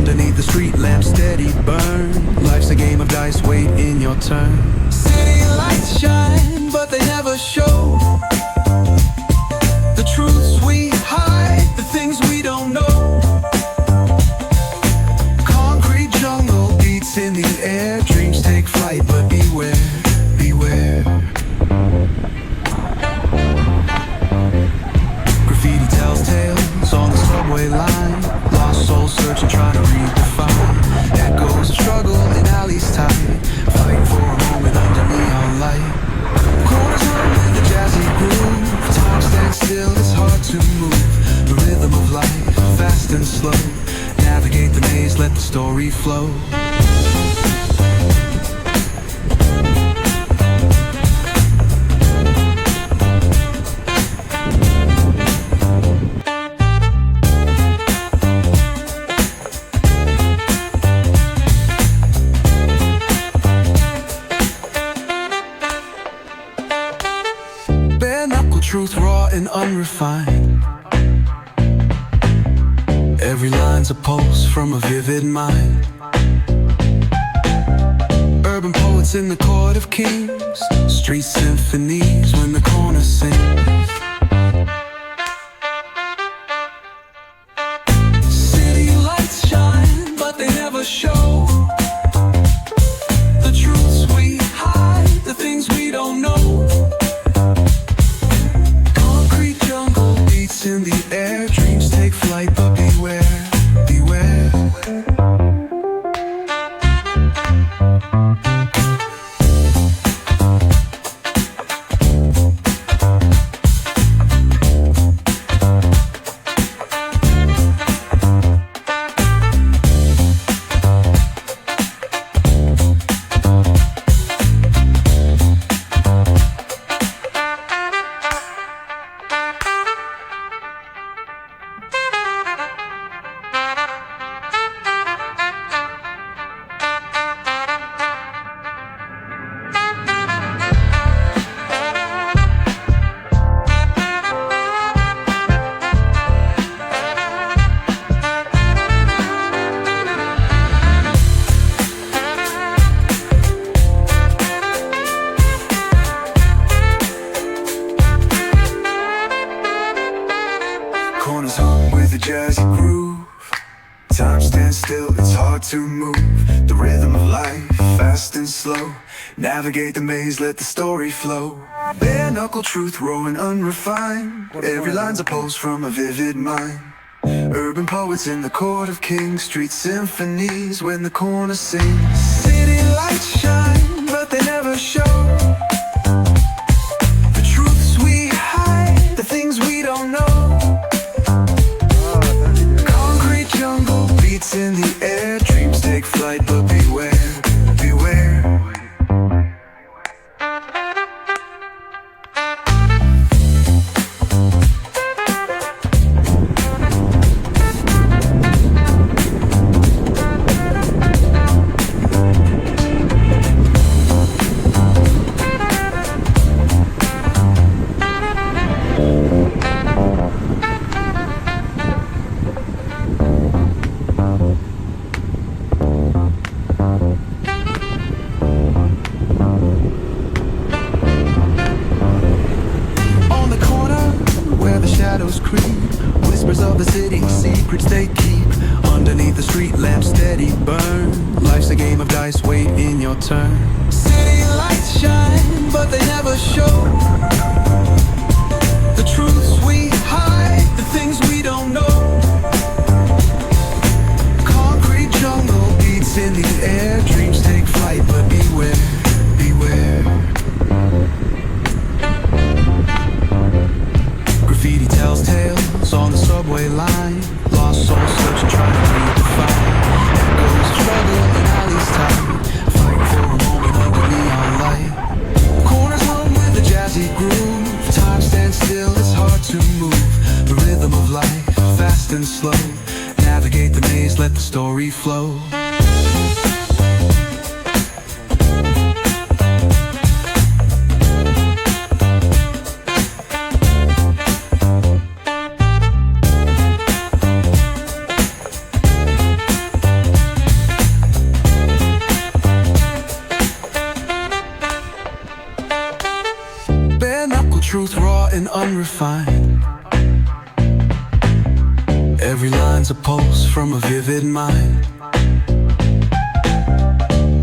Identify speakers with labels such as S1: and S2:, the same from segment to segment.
S1: Underneath the street lamp, steady burn. Life's a game of dice, wait in your turn. City lights shine, but they never show the truths we hide, the things we don't know. Concrete jungle beats in the air. Dreams take flight, but beware, beware. Graffiti tells tales on the subway line. Lost souls searching, trying to redefine. Echoes of struggle in alleys tight, fighting for a moment under neon light. Corners run with the jazzy groove. Time stands still, it's hard to move. The rhythm of life, fast and slow. Navigate the maze, let the story flow. Truth raw and unrefined. Every line's a pulse from a vivid mind. Urban poets in the court of kings. Street symphonies when the corner sings. City lights shine, but they never show the truths we hide, the things we don't know. In the air, dreams take flight, but beware, beware. Corners hum with a jazzy groove. Time stands still, it's hard to move. The rhythm of life, fast and slow. Navigate the maze, let the story flow. Bare knuckle truth, raw and unrefined. Every line's a pulse from a vivid mind. Urban poets in the court of kings. Street symphonies when the corner sings. City lights shine, but they never show the truths we hide, the things we don't know. Jungle beats in the air, dreams take flight, but beware, beware. Whispers of the city, secrets they keep. Underneath the street lamp, steady burn. Life's a game of dice, wait in your turn. City lights shine, but they never show the truths we hide, the things we don't know. Concrete jungle beats in the air. Dreams take flight, but beware, beware. Graffiti tells tales on the subway line. Lost souls searching, trying to redefine. Echoes of struggle in alleys tight, fighting for a moment under neon light. Corners hum with the jazzy groove. Time stands still, it's hard to move. The rhythm of life, fast and slow. Navigate the maze, let the story flow. truth raw and unrefined. Every line's a pulse from a vivid mind.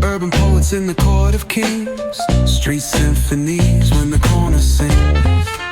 S1: Urban poets in the court of kings, street symphonies when the corner sings.